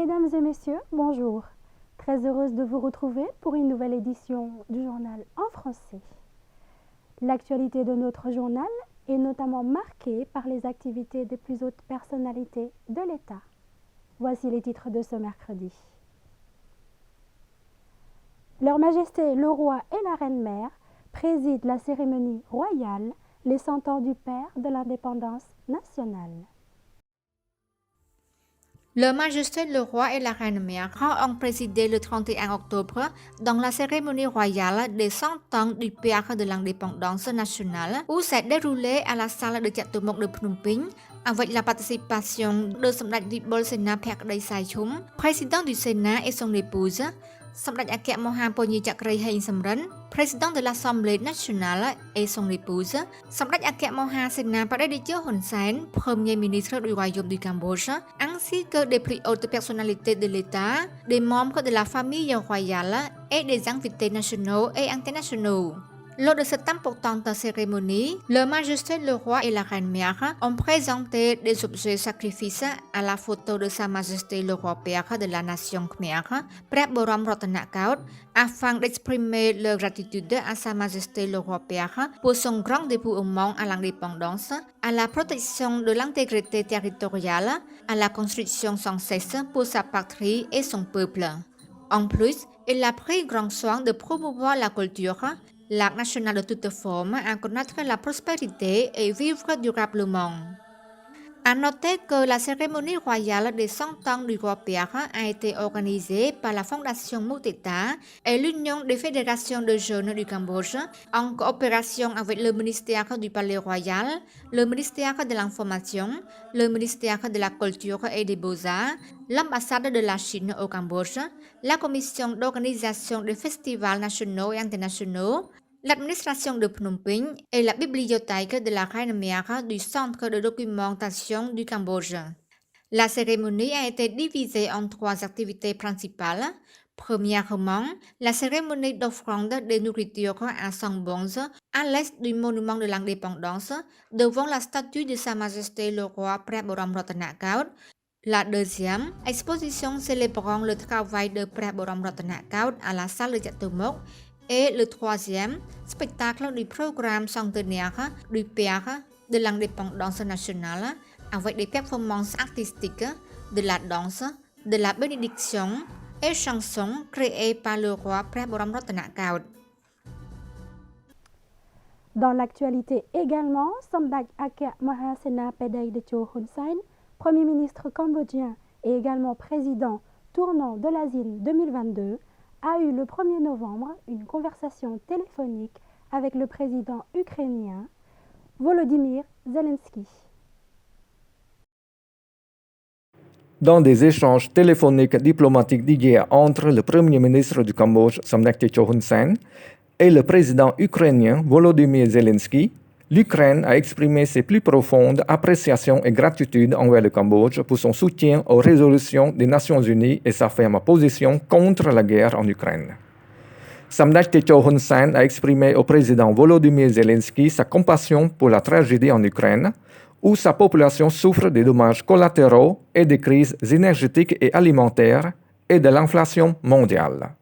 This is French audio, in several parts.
Mesdames et messieurs, bonjour. Très heureuse de vous retrouver pour une nouvelle édition du journal en français. L'actualité de notre journal est notamment marquée par les activités des plus hautes personnalités de l'État. Voici les titres de ce mercredi. Leur Majesté le Roi et la Reine-Mère président la cérémonie royale les 100 ans du Père de l'Indépendance nationale. Leur Majesté le Roi et la Reine-Mère ont présidé le 31 octobre dans la cérémonie royale des 100 ans du Père de l'Indépendance nationale où s'est déroulée à la salle de Chatumok de Phnom Penh avec la participation de Samdech Vipul Sena Phakdei Saichum, président du Sénat et son épouse, Samdech Akek Moha Ponyi Chakri Hein Samran, président de l'Assemblée nationale et son épouse, Samdech Akek Moha Sena Praditya Hun Sen, premier ministre du Royaume du Cambodge, ainsi que des plus hautes personnalités de l'État, des membres de la famille royale et des invités nationaux et internationaux. Lors de cette importante cérémonie, Leur Majesté le Roi et la Reine-Mère ont présenté des objets sacrifices à la photo de Sa Majesté le Roi Père de la Nation Khmer, Phra Borom Ratanakaut, afin d'exprimer leur gratitude à Sa Majesté le Roi Père pour son grand dévouement à l'indépendance, à la protection de l'intégrité territoriale, à la construction sans cesse pour sa patrie et son peuple. En plus, il a pris grand soin de promouvoir la culture, l'art national de toute forme, à connaître la prospérité et vivre durablement. À noter que la cérémonie royale des 100 ans du Roi Père a été organisée par la Fondation Muteta et l'Union des fédérations de jeunes du Cambodge en coopération avec le ministère du Palais Royal, le ministère de l'Information, le ministère de la Culture et des Beaux-Arts, l'ambassade de la Chine au Cambodge, la commission d'organisation des festivals nationaux et internationaux, l'administration de Phnom Penh et la bibliothèque de la Reine-Mère du Centre de documentation du Cambodge. La cérémonie a été divisée en 3 activités principales. Premièrement, la cérémonie d'offrande des nourritures à Sangbonz à l'est du monument de l'indépendance devant la statue de Sa Majesté le Roi Phra Borom Ratanakaut. La deuxième, exposition célébrant le travail de Phra Borom Ratanakaut à la salle de Chatumok. Et le troisième, spectacle du programme centenaire du Père de l'Indépendance nationale avec des performances artistiques, de la danse, de la bénédiction et chansons créées par le roi Phra Borom Ratanakaut. Dans l'actualité également, Samdech Akek Moha Sena Phakdei Hun Sen, Premier ministre cambodgien et également président tournant de l'Asile 2022, a eu le 1er novembre une conversation téléphonique avec le président ukrainien Volodymyr Zelensky. Dans des échanges téléphoniques diplomatiques d'hier entre le Premier ministre du Cambodge, Samdech Techo Hun Sen, et le président ukrainien Volodymyr Zelensky, l'Ukraine a exprimé ses plus profondes appréciations et gratitude envers le Cambodge pour son soutien aux résolutions des Nations Unies et sa ferme position contre la guerre en Ukraine. Samdech Techo Hun Sen a exprimé au président Volodymyr Zelensky sa compassion pour la tragédie en Ukraine, où sa population souffre des dommages collatéraux et des crises énergétiques et alimentaires et de l'inflation mondiale.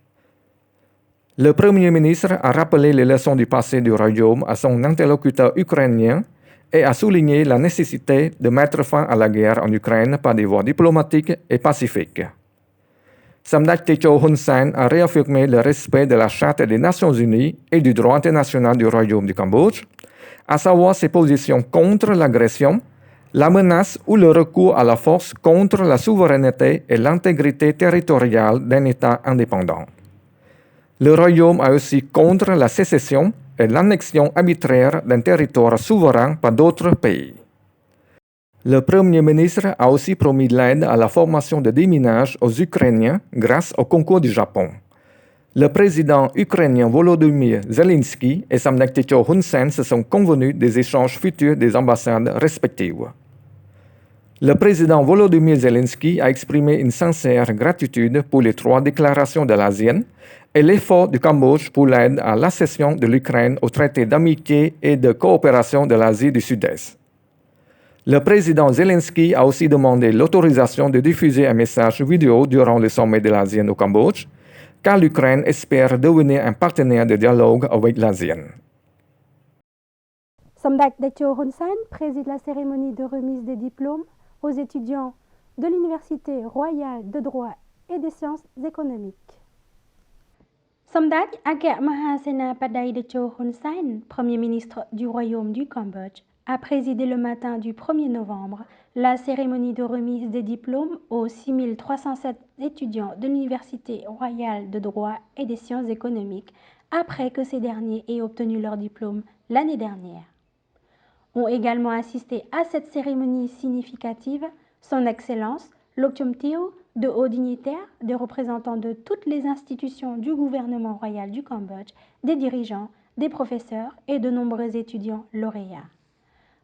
Le Premier ministre a rappelé les leçons du passé du Royaume à son interlocuteur ukrainien et a souligné la nécessité de mettre fin à la guerre en Ukraine par des voies diplomatiques et pacifiques. Samdech Techo Hun Sen a réaffirmé le respect de la Charte des Nations Unies et du droit international du Royaume du Cambodge, à savoir ses positions contre l'agression, la menace ou le recours à la force contre la souveraineté et l'intégrité territoriale d'un État indépendant. Le Royaume a aussi contre la sécession et l'annexion arbitraire d'un territoire souverain par d'autres pays. Le Premier ministre a aussi promis l'aide à la formation de déminage aux Ukrainiens grâce au concours du Japon. Le président ukrainien Volodymyr Zelensky et Samdech Techo Hun Sen se sont convenus des échanges futurs des ambassades respectives. Le président Volodymyr Zelensky a exprimé une sincère gratitude pour les 3 déclarations de l'ASEAN et l'effort du Cambodge pour l'aide à l'accession de l'Ukraine au traité d'amitié et de coopération de l'Asie du Sud-Est. Le président Zelensky a aussi demandé l'autorisation de diffuser un message vidéo durant le sommet de l'ASEAN au Cambodge, car l'Ukraine espère devenir un partenaire de dialogue avec l'ASEAN. Somdak Techo Hun Sen préside la cérémonie de remise des diplômes aux étudiants de l'Université royale de droit et des sciences économiques. Somdak Ake Mahasena Padai Techo Hun Sen, Premier ministre du Royaume du Cambodge, a présidé le matin du 1er novembre la cérémonie de remise des diplômes aux 6307 étudiants de l'Université royale de droit et des sciences économiques après que ces derniers aient obtenu leur diplôme l'année dernière. Ont également assisté à cette cérémonie significative Son Excellence Lokchum Teo, de hauts dignitaires, des représentants de toutes les institutions du gouvernement royal du Cambodge, des dirigeants, des professeurs et de nombreux étudiants lauréats.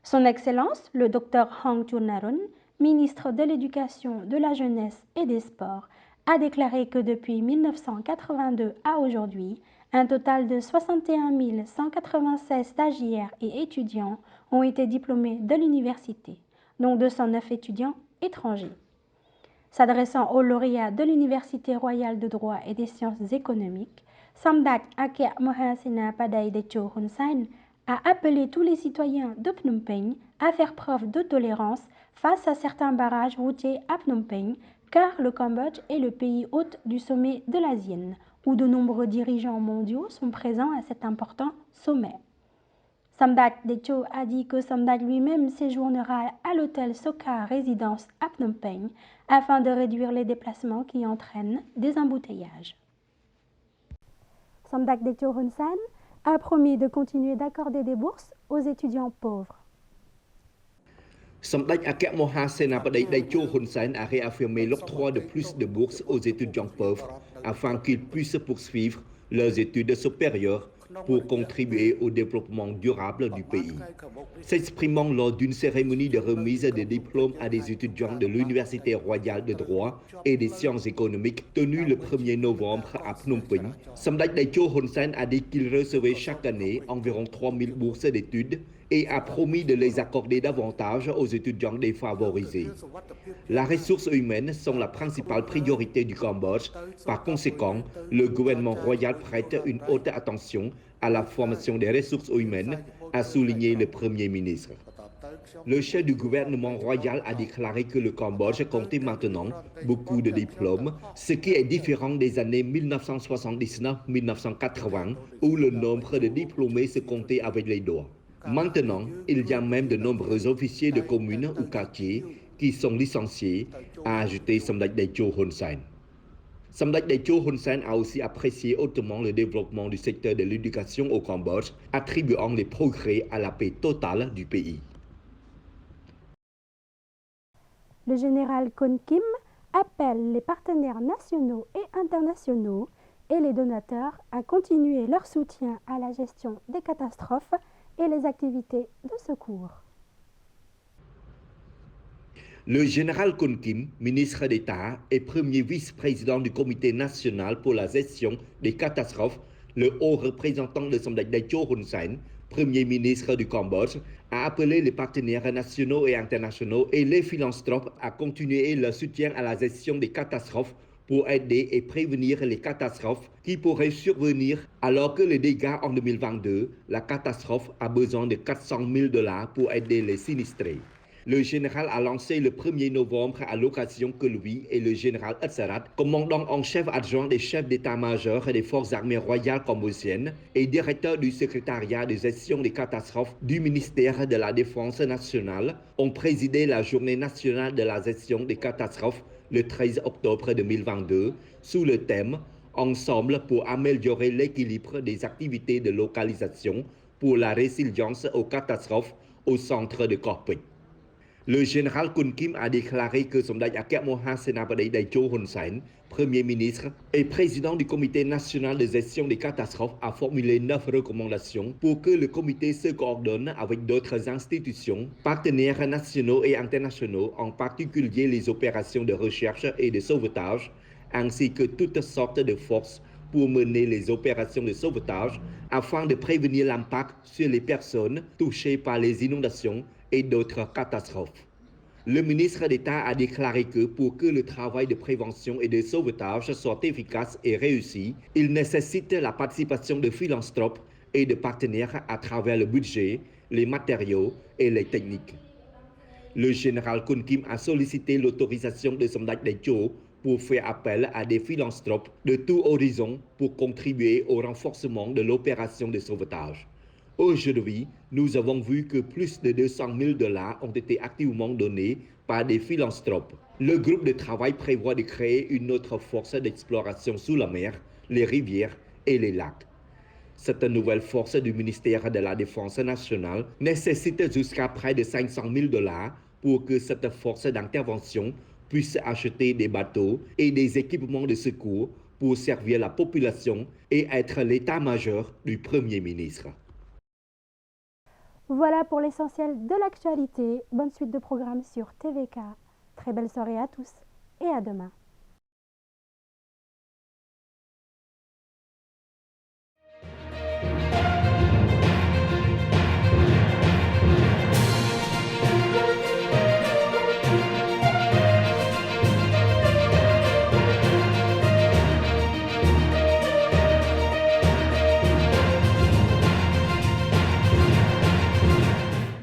Son Excellence le Dr Hong Chunarun, ministre de l'Éducation, de la Jeunesse et des Sports, a déclaré que depuis 1982 à aujourd'hui, un total de 61 196 stagiaires et étudiants ont été diplômés de l'université, dont 209 étudiants étrangers. S'adressant aux lauréats de l'Université royale de droit et des sciences économiques, Somdak Ake Mohasena Padai Techo Hun Sen a appelé tous les citoyens de Phnom Penh à faire preuve de tolérance face à certains barrages routiers à Phnom Penh, car le Cambodge est le pays hôte du sommet de l'ASEAN, où de nombreux dirigeants mondiaux sont présents à cet important sommet. Somdak Techo a dit que Somdak lui-même séjournera à l'hôtel Soka Résidence à Phnom Penh afin de réduire les déplacements qui entraînent des embouteillages. Somdak Techo Hun Sen a promis de continuer d'accorder des bourses aux étudiants pauvres. Somdak Ake Mohasena Padai Techo Hun Sen a réaffirmé l'octroi de plus de bourses aux étudiants pauvres afin qu'ils puissent poursuivre leurs études supérieures pour contribuer au développement durable du pays. S'exprimant lors d'une cérémonie de remise des diplômes à des étudiants de l'Université royale de droit et des sciences économiques tenue le 1er novembre à Phnom Penh, Somdak Techo Hun Sen a dit qu'il recevait chaque année environ 3000 bourses d'études et a promis de les accorder davantage aux étudiants défavorisés. La ressource humaine sont la principale priorité du Cambodge. Par conséquent, le gouvernement royal prête une haute attention à la formation des ressources humaines, a souligné le Premier ministre. Le chef du gouvernement royal a déclaré que le Cambodge comptait maintenant beaucoup de diplômes, ce qui est différent des années 1979-1980 où le nombre de diplômés se comptait avec les doigts. Maintenant, il y a même de nombreux officiers de communes ou quartiers qui sont licenciés, a ajouté Somdak Techo Hun Sen. Somdak Techo Hun Sen a aussi apprécié hautement le développement du secteur de l'éducation au Cambodge, attribuant les progrès à la paix totale du pays. Le général Kon Kim appelle les partenaires nationaux et internationaux et les donateurs à continuer leur soutien à la gestion des catastrophes et les activités de secours. Le général Kon Kim, ministre d'État et premier vice-président du Comité national pour la gestion des catastrophes, le haut représentant de Somdak Techo Hun Sen, premier ministre du Cambodge, a appelé les partenaires nationaux et internationaux et les philanthropes à continuer leur soutien à la gestion des catastrophes pour aider et prévenir les catastrophes qui pourraient survenir alors que les dégâts en 2022, la catastrophe a besoin de 400 000 $ pour aider les sinistrés. Le général a lancé le 1er novembre à l'occasion que lui et le général Atsarat, commandant en chef adjoint des chefs d'état-major des forces armées royales cambodgiennes et directeur du secrétariat de gestion des catastrophes du ministère de la Défense nationale, ont présidé la journée nationale de la gestion des catastrophes le 13 octobre 2022 sous le thème « Ensemble pour améliorer l'équilibre des activités de localisation pour la résilience aux catastrophes » au centre de Korpik. Le général Kon Kim a déclaré que Somdak Ake Mohasena Padai Techo Hun Sen, Premier ministre et président du Comité national de gestion des catastrophes, a formulé 9 recommandations pour que le comité se coordonne avec d'autres institutions, partenaires nationaux et internationaux, en particulier les opérations de recherche et de sauvetage, ainsi que toutes sortes de forces pour mener les opérations de sauvetage afin de prévenir l'impact sur les personnes touchées par les inondations et d'autres catastrophes. Le ministre d'État a déclaré que pour que le travail de prévention et de sauvetage soit efficace et réussi, il nécessite la participation de philanthropes et de partenaires à travers le budget, les matériaux et les techniques. Le général Kun Kim a sollicité l'autorisation de Samdech Techo pour faire appel à des philanthropes de tout horizon pour contribuer au renforcement de l'opération de sauvetage. Aujourd'hui, nous avons vu que plus de 200 000 $ ont été activement donnés par des philanthropes. Le groupe de travail prévoit de créer une autre force d'exploration sous la mer, les rivières et les lacs. Cette nouvelle force du ministère de la Défense nationale nécessite jusqu'à près de 500 000 $ pour que cette force d'intervention puisse acheter des bateaux et des équipements de secours pour servir la population et être l'état-major du Premier ministre. Voilà pour l'essentiel de l'actualité. Bonne suite de programmes sur TVK. Très belle soirée à tous et à demain.